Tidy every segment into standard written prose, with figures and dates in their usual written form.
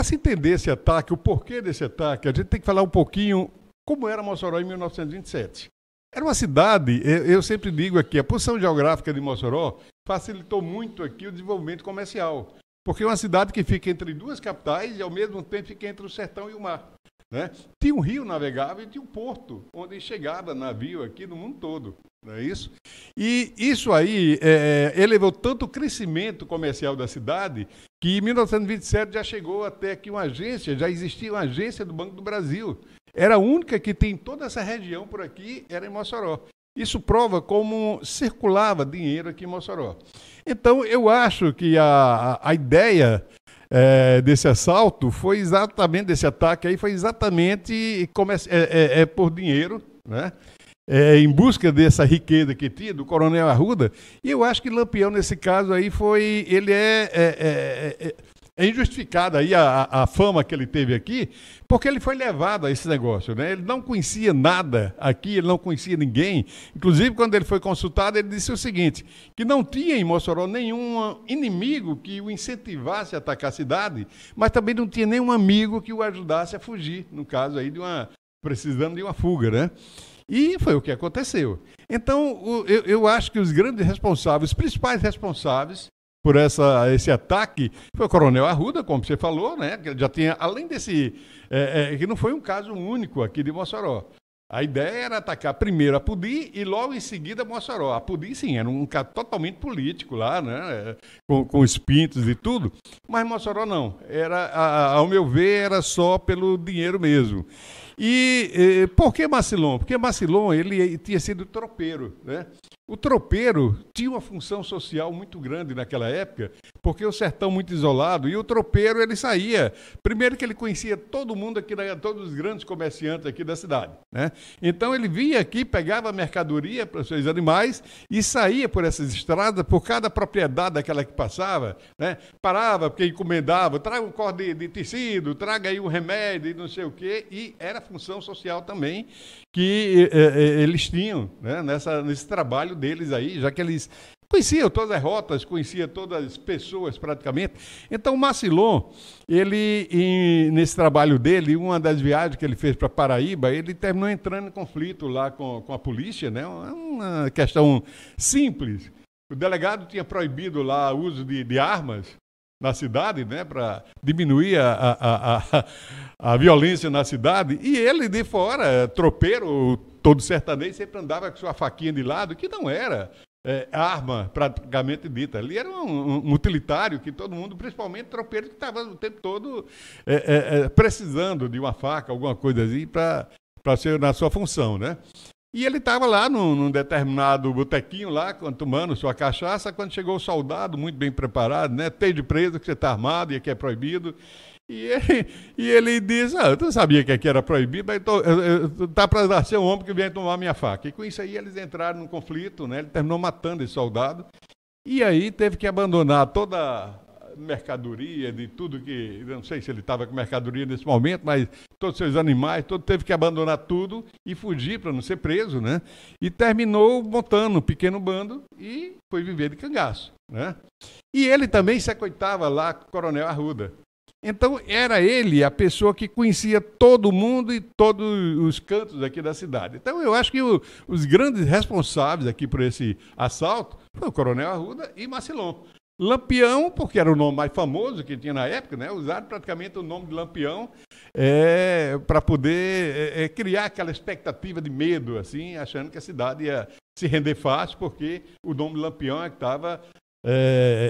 se entender esse ataque, o porquê desse ataque, a gente tem que falar um pouquinho como era Mossoró em 1927. Era uma cidade, eu sempre digo aqui, a posição geográfica de Mossoró facilitou muito aqui o desenvolvimento comercial, porque é uma cidade que fica entre duas capitais e, ao mesmo tempo, fica entre o sertão e o mar. Né? Tinha um rio navegável e tinha um porto, onde chegava navio aqui no mundo todo. Não é isso? E isso aí elevou tanto o crescimento comercial da cidade que em 1927 já chegou até aqui uma agência, já existia uma agência do Banco do Brasil. Era a única que tem em toda essa região por aqui, era em Mossoró. Isso prova como circulava dinheiro aqui em Mossoró. Então, eu acho que a ideia desse assalto foi exatamente, desse ataque aí, foi exatamente por dinheiro, né? Em busca dessa riqueza que tinha, do Coronel Arruda. E eu acho que Lampião, nesse caso aí, ele é injustificada aí a fama que ele teve aqui, porque ele foi levado a esse negócio, né? Ele não conhecia nada aqui, ele não conhecia ninguém. Inclusive, quando ele foi consultado, ele disse o seguinte, que não tinha em Mossoró nenhum inimigo que o incentivasse a atacar a cidade, mas também não tinha nenhum amigo que o ajudasse a fugir, no caso aí precisando de uma fuga, né? E foi o que aconteceu. Então, eu acho que os grandes responsáveis, os principais responsáveis por esse ataque foi o Coronel Arruda, como você falou, né? Que já tinha, além desse, que não foi um caso único aqui de Mossoró. A ideia era atacar primeiro a Pudi e logo em seguida Mossoró. A Pudi, sim, era um caso totalmente político lá, né? Com os pintos e tudo, mas Mossoró não. Ao meu ver, era só pelo dinheiro mesmo. E por que Macilon? Porque Macilon ele tinha sido tropeiro, né? O tropeiro tinha uma função social muito grande naquela época, porque o sertão muito isolado, e o tropeiro ele saía. Primeiro que ele conhecia todo mundo aqui, todos os grandes comerciantes aqui da cidade, né? Então ele vinha aqui, pegava a mercadoria para os seus animais e saía por essas estradas, por cada propriedade daquela que passava, né? Parava, porque encomendava, traga um corte de tecido, traga aí um remédio e não sei o quê, e era função social também que eles tinham, né? Nesse trabalho deles aí, já que eles conheciam todas as rotas, conheciam todas as pessoas praticamente. Então o Macilon, nesse trabalho dele, uma das viagens que ele fez para Paraíba, ele terminou entrando em conflito lá com a polícia, né? Uma questão simples. O delegado tinha proibido lá o uso de armas na cidade, né, para diminuir a violência na cidade, e ele de fora, tropeiro, todo sertanejo, sempre andava com sua faquinha de lado, que não era arma praticamente dita. Ali era um utilitário que todo mundo, principalmente tropeiro, que estava o tempo todo precisando de uma faca, alguma coisa assim, para ser na sua função, né? E ele estava lá num determinado botequinho lá, tomando sua cachaça, quando chegou o soldado, muito bem preparado, né? Esteja preso, que você está armado e aqui é proibido. E ele disse, eu não sabia que aqui era proibido, mas está para nascer um homem que vem tomar minha faca. E com isso aí eles entraram num conflito, né? Ele terminou matando esse soldado. E aí teve que abandonar toda a mercadoria, de tudo que... Eu não sei se ele estava com mercadoria nesse momento, mas todos os seus animais, teve que abandonar tudo e fugir para não ser preso, né? E terminou montando um pequeno bando e foi viver de cangaço, né? E ele também se acoitava lá com o Coronel Arruda. Então, era ele a pessoa que conhecia todo mundo e todos os cantos aqui da cidade. Então, eu acho que os grandes responsáveis aqui por esse assalto foi o Coronel Arruda e Macilon. Lampião, porque era o nome mais famoso que tinha na época, né? Usaram praticamente o nome de Lampião para poder criar aquela expectativa de medo, assim, achando que a cidade ia se render fácil, porque o nome de Lampião é que estava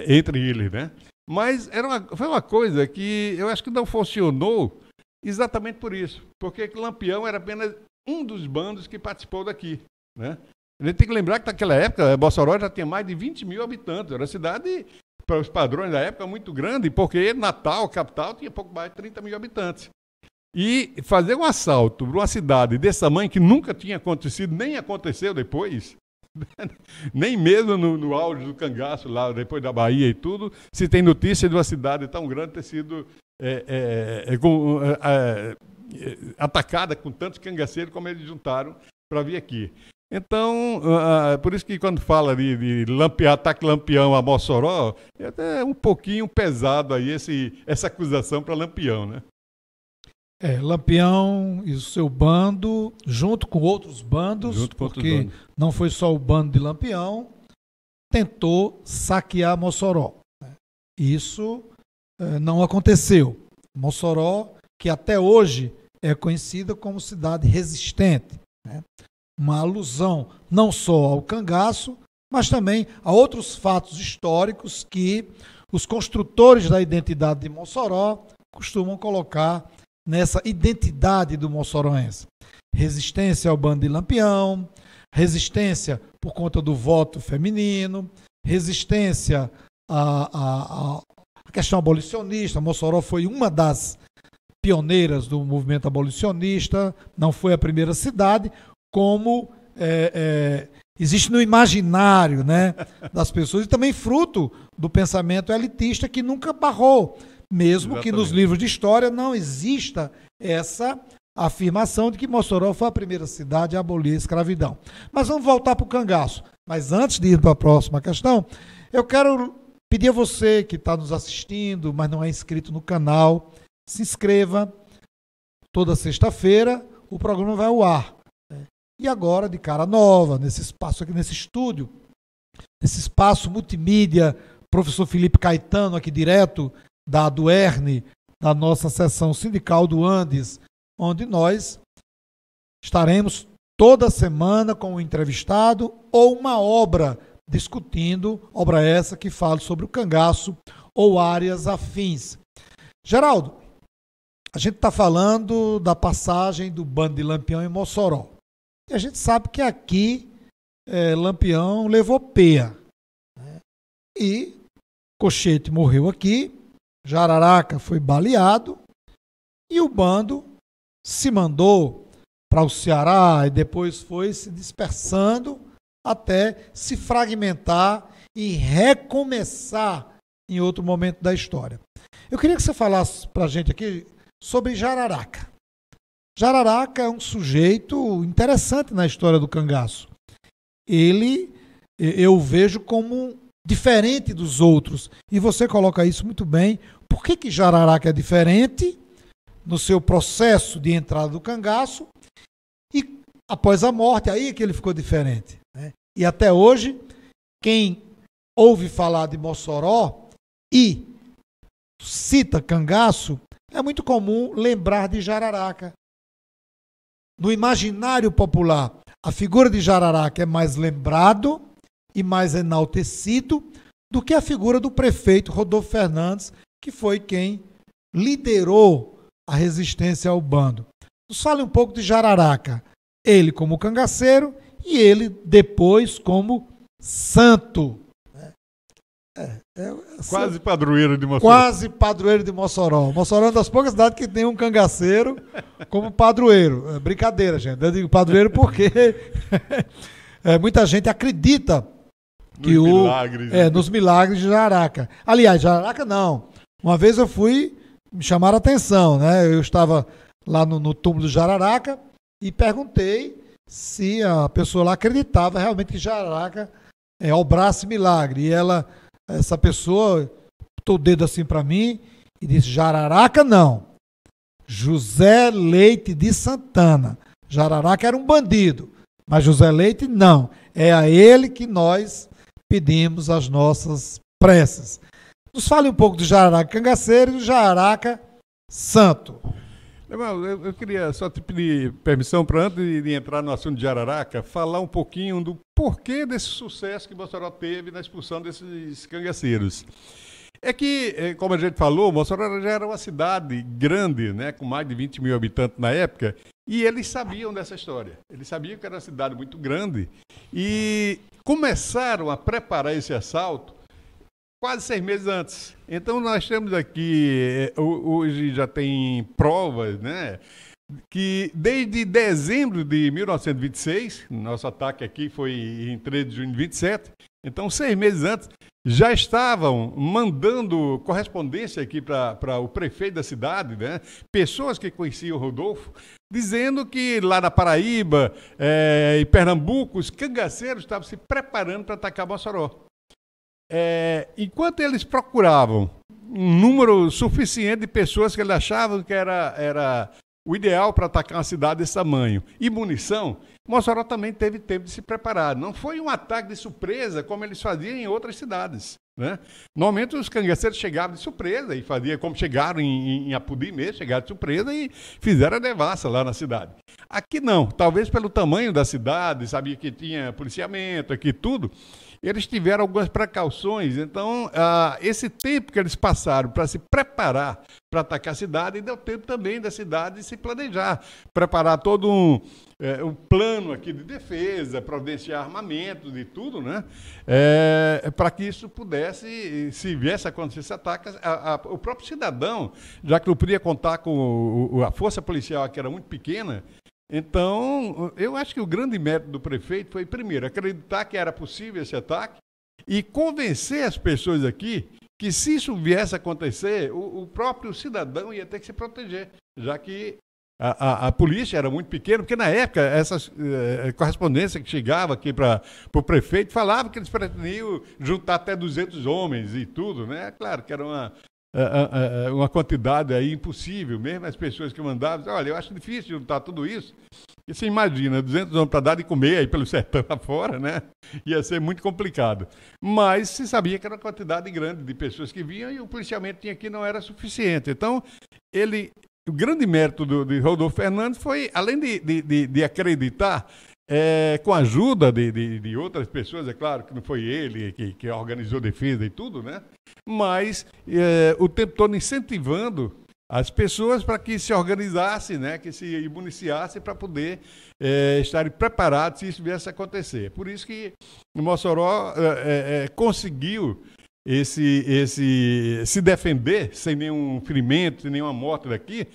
entre eles, né? Mas foi uma coisa que eu acho que não funcionou exatamente por isso, porque Lampião era apenas um dos bandos que participou daqui, né? A gente tem que lembrar que naquela época, Mossoró já tinha mais de 20 mil habitantes. Era uma cidade, para os padrões da época, muito grande, porque Natal, capital, tinha pouco mais de 30 mil habitantes. E fazer um assalto para uma cidade desse tamanho, que nunca tinha acontecido, nem aconteceu depois, nem mesmo no auge do cangaço, lá depois da Bahia e tudo, se tem notícia de uma cidade tão grande ter sido atacada com tantos cangaceiros como eles juntaram para vir aqui. Então, por isso que quando fala de ataque Lampião a Mossoró, é até um pouquinho pesado aí essa acusação para Lampião, né? Lampião e o seu bando, junto com outros bandos, porque não foi só o bando de Lampião, tentou saquear Mossoró. Isso não aconteceu. Mossoró, que até hoje é conhecida como cidade resistente, né? Uma alusão não só ao cangaço, mas também a outros fatos históricos que os construtores da identidade de Mossoró costumam colocar nessa identidade do moçoroense. Resistência ao bando de Lampião, resistência por conta do voto feminino, resistência à questão abolicionista. Mossoró foi uma das pioneiras do movimento abolicionista, não foi a primeira cidade, como existe no imaginário, né, das pessoas, e também fruto do pensamento elitista que nunca barrou, mesmo Exatamente. Que nos livros de história não exista essa afirmação de que Mossoró foi a primeira cidade a abolir a escravidão. Mas vamos voltar para o cangaço. Mas antes de ir para a próxima questão, eu quero pedir a você que está nos assistindo, mas não é inscrito no canal, se inscreva. Toda sexta-feira o programa vai ao ar. E agora, de cara nova, nesse espaço aqui, nesse estúdio, nesse espaço multimídia, professor Felipe Caetano, aqui direto da Duerne, da nossa seção sindical do Andes, onde nós estaremos toda semana com um entrevistado ou uma obra discutindo, obra essa que fala sobre o cangaço ou áreas afins. Geraldo, a gente está falando da passagem do bando de Lampião em Mossoró. E a gente sabe que aqui Lampião levou peia. Né? E Cochete morreu aqui, Jararaca foi baleado e o bando se mandou para o Ceará e depois foi se dispersando até se fragmentar e recomeçar em outro momento da história. Eu queria que você falasse para a gente aqui sobre Jararaca. Jararaca é um sujeito interessante na história do cangaço. Ele, eu vejo como diferente dos outros. E você coloca isso muito bem. Por que Jararaca é diferente no seu processo de entrada do cangaço? E após a morte, aí é que ele ficou diferente. Né? E até hoje, quem ouve falar de Mossoró e cita cangaço, é muito comum lembrar de Jararaca. No imaginário popular, a figura de Jararaca é mais lembrado e mais enaltecido do que a figura do prefeito Rodolfo Fernandes, que foi quem liderou a resistência ao bando. Nos fale um pouco de Jararaca, ele como cangaceiro e ele depois como santo. Quase padroeiro de Mossoró. Quase padroeiro de Mossoró. Mossoró é uma das poucas cidades que tem um cangaceiro como padroeiro. É brincadeira, gente. Eu digo padroeiro porque muita gente acredita que nos milagres de Jararaca. Aliás, Jararaca não. Uma vez eu fui, me chamaram a atenção, né? Eu estava lá no túmulo de Jararaca e perguntei se a pessoa lá acreditava realmente que Jararaca obrasse milagre. E essa pessoa botou o dedo assim para mim e disse: Jararaca não, José Leite de Santana. Jararaca era um bandido, mas José Leite não. É a ele que nós pedimos as nossas preces. Nos fale um pouco de Jararaca cangaceiro e do Jararaca santo. Eu queria só te pedir permissão para, antes de entrar no assunto de Jararaca, falar um pouquinho do porquê desse sucesso que Mossoró teve na expulsão desses cangaceiros. É que, como a gente falou, Mossoró já era uma cidade grande, né, com mais de 20 mil habitantes na época, e eles sabiam dessa história. Eles sabiam que era uma cidade muito grande e começaram a preparar esse assalto quase 6 meses antes. Então nós temos aqui, hoje já tem provas, né, que desde dezembro de 1926, nosso ataque aqui foi em 13 de junho de 27, então 6 meses antes, já estavam mandando correspondência aqui para o prefeito da cidade, né? Pessoas que conheciam o Rodolfo, dizendo que lá na Paraíba e Pernambuco, os cangaceiros estavam se preparando para atacar Mossoró. Enquanto eles procuravam um número suficiente de pessoas que eles achavam que era o ideal para atacar uma cidade desse tamanho, e munição, Mossoró também teve tempo de se preparar. Não foi um ataque de surpresa como eles faziam em outras cidades, né? Normalmente os cangaceiros chegavam de surpresa e faziam como chegaram em Apodi mesmo, chegaram de surpresa e fizeram a devassa lá na cidade. Aqui não, talvez pelo tamanho da cidade, sabia que tinha policiamento aqui tudo, eles tiveram algumas precauções. Então, esse tempo que eles passaram para se preparar para atacar a cidade, deu tempo também da cidade se planejar, preparar todo um plano aqui de defesa, providenciar armamentos e tudo, né? Para que isso pudesse, se viesse a acontecer esse ataque, o próprio cidadão, já que não podia contar com a força policial, que era muito pequena. Então, eu acho que o grande mérito do prefeito foi, primeiro, acreditar que era possível esse ataque e convencer as pessoas aqui que, se isso viesse a acontecer, o próprio cidadão ia ter que se proteger, já que a polícia era muito pequena, porque na época essas correspondências que chegavam aqui para o prefeito falavam que eles pretendiam juntar até 200 homens e tudo, né? Claro que era uma quantidade aí impossível, mesmo as pessoas que mandavam, diziam, olha, eu acho difícil juntar tudo isso. E você imagina, 200 homens para dar de comer aí pelo sertão afora, né? Ia ser muito complicado. Mas se sabia que era uma quantidade grande de pessoas que vinham e o policiamento tinha aqui não era suficiente. Então, o grande mérito de Rodolfo Fernandes foi, além de acreditar, com a ajuda de outras pessoas, é claro que não foi ele que organizou a defesa e tudo, né? Mas o tempo todo incentivando as pessoas para que se organizassem, né? Que se municiassem para poder estarem preparados se isso viesse a acontecer. Por isso que o Mossoró conseguiu se defender sem nenhum ferimento, sem nenhuma morte daqui,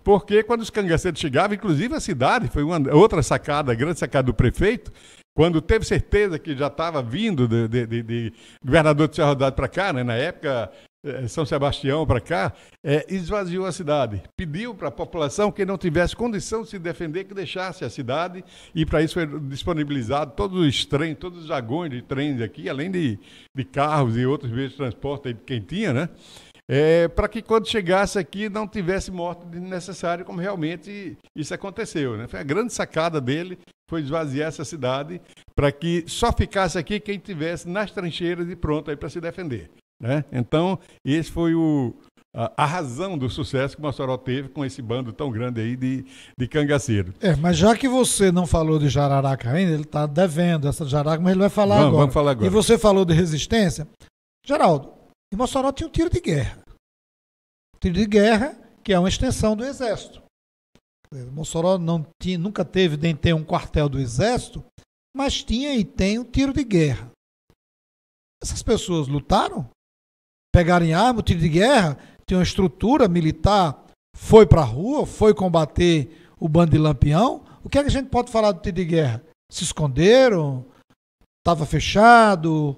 porque quando os cangaceiros chegavam, inclusive a cidade, foi uma outra sacada, a grande sacada do prefeito, quando teve certeza que já estava vindo de governador de Serra Rodada para cá, né, na época São Sebastião para cá, esvaziou a cidade. Pediu para a população que não tivesse condição de se defender, que deixasse a cidade, e para isso foi disponibilizado todos os trens, todos os vagões de trens aqui, além de carros e outros meios de transporte de quem tinha, né? Para que quando chegasse aqui não tivesse morte desnecessária, como realmente isso aconteceu, né? Foi a grande sacada dele, foi esvaziar essa cidade para que só ficasse aqui quem tivesse nas trincheiras e pronto aí para se defender, né? Então, esse foi a razão do sucesso que Mossoró teve com esse bando tão grande aí de cangaceiro. Mas já que você não falou de Jararaca ainda, ele está devendo essa de Jararaca, mas ele vai falar agora. Vamos falar agora. E você falou de resistência. Geraldo, em Mossoró tinha um tiro de guerra. Tiro de guerra, que é uma extensão do Exército. Mossoró nunca teve nem tem um quartel do Exército, mas tinha e tem um tiro de guerra. Essas pessoas lutaram? Pegaram em arma o tiro de guerra? Tinha uma estrutura militar? Foi para a rua? Foi combater o bando de Lampião? O que é que a gente pode falar do tiro de guerra? Se esconderam? Estava fechado?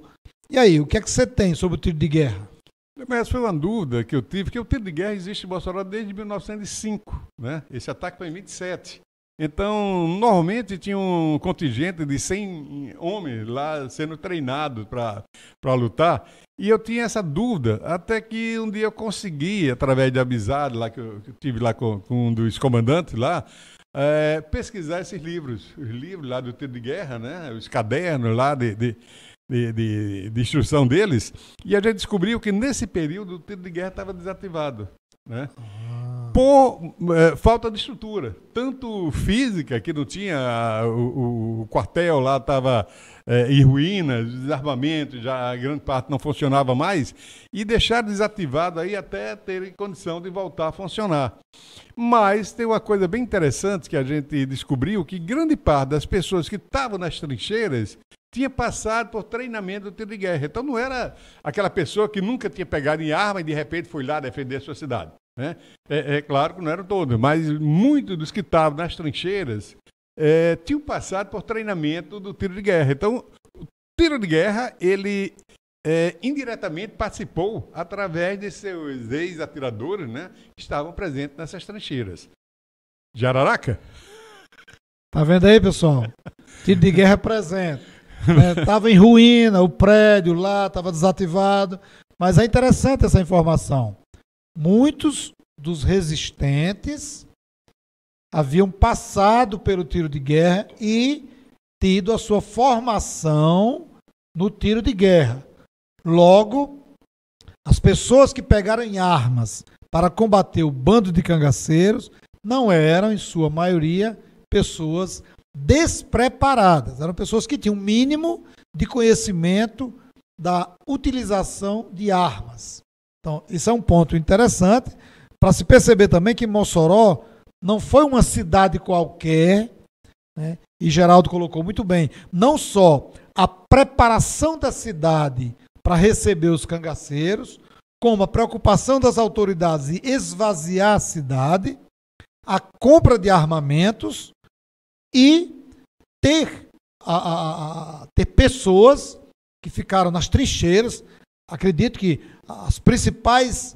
E aí, o que é que você tem sobre o tiro de guerra? Mas foi uma dúvida que eu tive, porque o tiro de guerra existe em Mossoró desde 1905, né? Esse ataque foi em 27. Então, normalmente tinha um contingente de 100 homens lá sendo treinados para lutar, e eu tinha essa dúvida, até que um dia eu consegui, através de amizade lá que eu tive lá com um dos comandantes lá, pesquisar esses livros, os livros lá do tiro de guerra, né? Os cadernos lá de instrução deles, e a gente descobriu que nesse período o tiro de guerra estava desativado, né? Por falta de estrutura, tanto física, que não tinha, o quartel lá estava em ruínas, desarmamento, já a grande parte não funcionava mais, e deixaram desativado aí até terem condição de voltar a funcionar. Mas tem uma coisa bem interessante que a gente descobriu, que grande parte das pessoas que estavam nas trincheiras tinha passado por treinamento do tiro de guerra. Então não era aquela pessoa que nunca tinha pegado em arma e de repente foi lá defender a sua cidade, né? Claro que não eram todos, mas muitos dos que estavam nas trincheiras tinham passado por treinamento do tiro de guerra. Então, o tiro de guerra, ele indiretamente participou através de seus ex-atiradores, né, que estavam presentes nessas trincheiras. Jararaca? Tá vendo aí, pessoal? Tiro de guerra presente. Estava em ruína, o prédio lá estava desativado. Mas é interessante essa informação. Muitos dos resistentes haviam passado pelo tiro de guerra e tido a sua formação no tiro de guerra. Logo, as pessoas que pegaram em armas para combater o bando de cangaceiros não eram, em sua maioria, pessoas despreparadas. Eram pessoas que tinham um mínimo de conhecimento da utilização de armas. Então, isso é um ponto interessante para se perceber também que Mossoró não foi uma cidade qualquer, né? E Geraldo colocou muito bem, não só a preparação da cidade para receber os cangaceiros, como a preocupação das autoridades em esvaziar a cidade, a compra de armamentos e ter pessoas que ficaram nas trincheiras. Acredito que as principais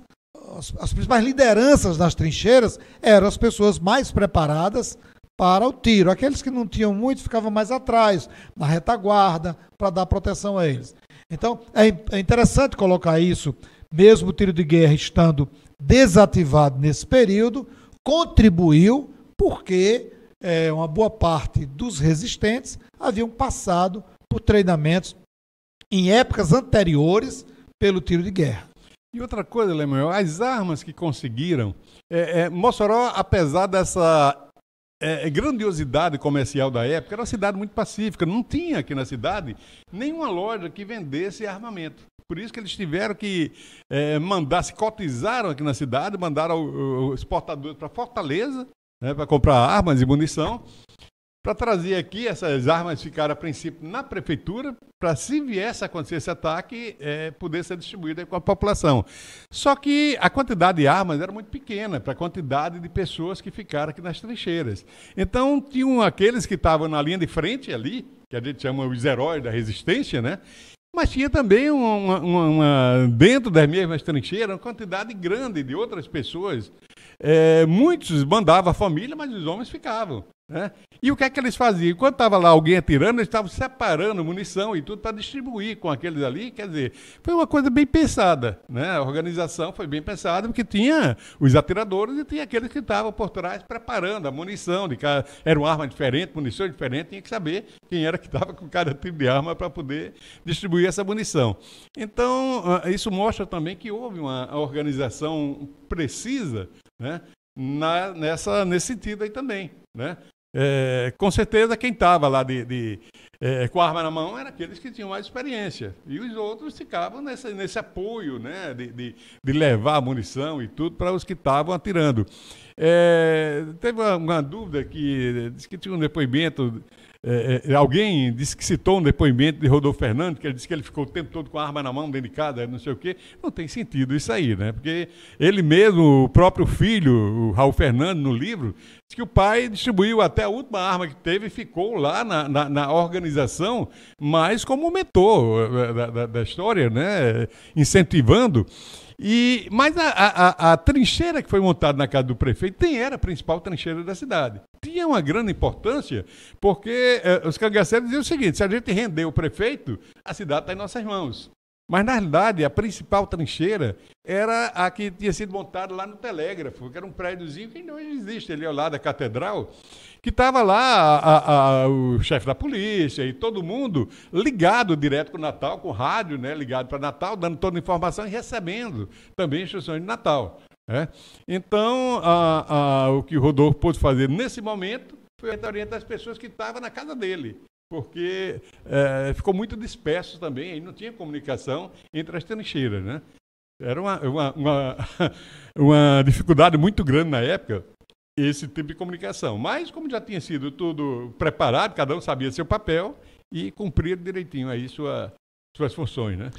lideranças das trincheiras eram as pessoas mais preparadas para o tiro. Aqueles que não tinham muito ficavam mais atrás, na retaguarda, para dar proteção a eles. Então, é interessante colocar isso, mesmo o tiro de guerra estando desativado nesse período, contribuiu porque uma boa parte dos resistentes haviam passado por treinamentos em épocas anteriores pelo tiro de guerra. E outra coisa, Lemuel, as armas que conseguiram, Mossoró, apesar dessa grandiosidade comercial da época, era uma cidade muito pacífica, não tinha aqui na cidade nenhuma loja que vendesse armamento. Por isso que eles tiveram que se cotizaram aqui na cidade, mandaram os exportadores para Fortaleza, né, para comprar armas e munição, para trazer aqui. Essas armas ficaram a princípio na prefeitura, para se viesse a acontecer esse ataque, poder ser distribuída com a população. Só que a quantidade de armas era muito pequena para a quantidade de pessoas que ficaram aqui nas trincheiras. Então, tinham aqueles que estavam na linha de frente ali, que a gente chama os heróis da resistência, né? Mas tinha também dentro das mesmas trincheiras uma quantidade grande de outras pessoas. Muitos mandavam a família, mas os homens ficavam, né? E o que é que eles faziam? Enquanto estava lá alguém atirando, eles estavam separando munição e tudo para distribuir com aqueles ali. Quer dizer, foi uma coisa bem pensada, né? A organização foi bem pensada, porque tinha os atiradores e tinha aqueles que estavam por trás preparando a munição. Era uma arma diferente, munição diferente, tinha que saber quem era que estava com cada tipo de arma para poder distribuir essa munição. Então, isso mostra também que houve uma organização precisa, né? Nesse sentido aí também, né? Com certeza quem estava lá com a arma na mão eram aqueles que tinham mais experiência, e os outros ficavam nesse apoio, né? De levar a munição e tudo para os que estavam atirando. Teve uma dúvida que disse que tinha um depoimento. Alguém disse que citou um depoimento de Rodolfo Fernandes, que ele disse que ele ficou o tempo todo com a arma na mão, dentro de casa, não sei o quê. Não tem sentido isso aí, né? Porque ele mesmo, o próprio filho, o Raul Fernandes, no livro, diz que o pai distribuiu até a última arma que teve e ficou lá na organização, mas como mentor da história, né? Incentivando. Mas a trincheira que foi montada na casa do prefeito era a principal trincheira da cidade. Tinha uma grande importância, porque os cangaceiros diziam o seguinte: se a gente render o prefeito, a cidade está em nossas mãos. Mas, na realidade, a principal trincheira era a que tinha sido montada lá no Telégrafo, que era um prédiozinho que ainda hoje existe, ali ao lado da catedral, que estava lá o chefe da polícia e todo mundo ligado direto com o Natal, com o rádio, né, ligado para Natal, dando toda a informação e recebendo também instruções de Natal. Então, o que o Rodolfo pôde fazer nesse momento foi orientar as pessoas que estavam na casa dele, porque ficou muito disperso também, aí não tinha comunicação entre as trincheiras, né? Era uma dificuldade muito grande na época, esse tipo de comunicação. Mas, como já tinha sido tudo preparado, cada um sabia seu papel e cumpria direitinho aí suas funções, né?